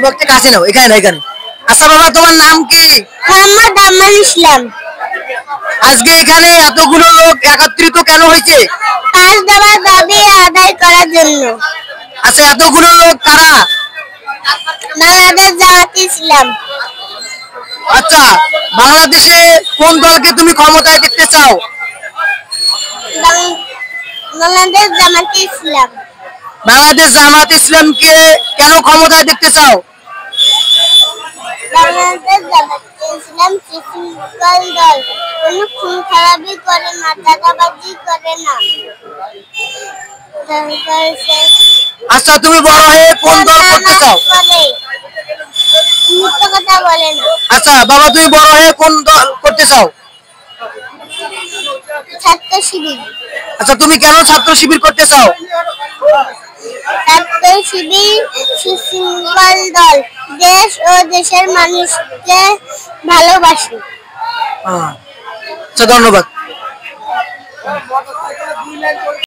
বক্তা কাছে নাও, এখানে না এখানে। আচ্ছা বাবা, তোমার নাম কি? মোহাম্মদ আমান ইসলাম। আজকে এখানে এতগুলো লোক একত্রিত কেন হয়েছে? 5 দফা দাবি আদায় করার জন্য। আচ্ছা, এতগুলো লোক কারা? বাংলাদেশ জামাতে ইসলাম। আচ্ছা, বাংলাদেশে কোন দলকে তুমি ক্ষমতায় দেখতে চাও? বাংলাদেশ জামাতে ইসলাম। বাংলাদেশ জামাত ইসলামকে কেন ক্ষমতায় দেখতে চাও? বাংলাদেশ জামাতে ইসলাম শৃঙ্খল দল, কোনো খুন খারাপি করে না, চাঁদাবাজি করে না। আচ্ছা, তুমি বড় হয়ে কোন দল করতে চাও? মিথ্যা কথা বলে না। আচ্ছা বাবা, তুমি বড় হয়ে কোন দল করতে চাও? ছাত্র শিবির। আচ্ছা, তুমি কেন ছাত্র শিবির করতে চাও? ছাত্র শিবির সুশৃঙ্খল দল, দেশ ও দেশের মানুষকে ভালোবাসে। আচ্ছা, ধন্যবাদ।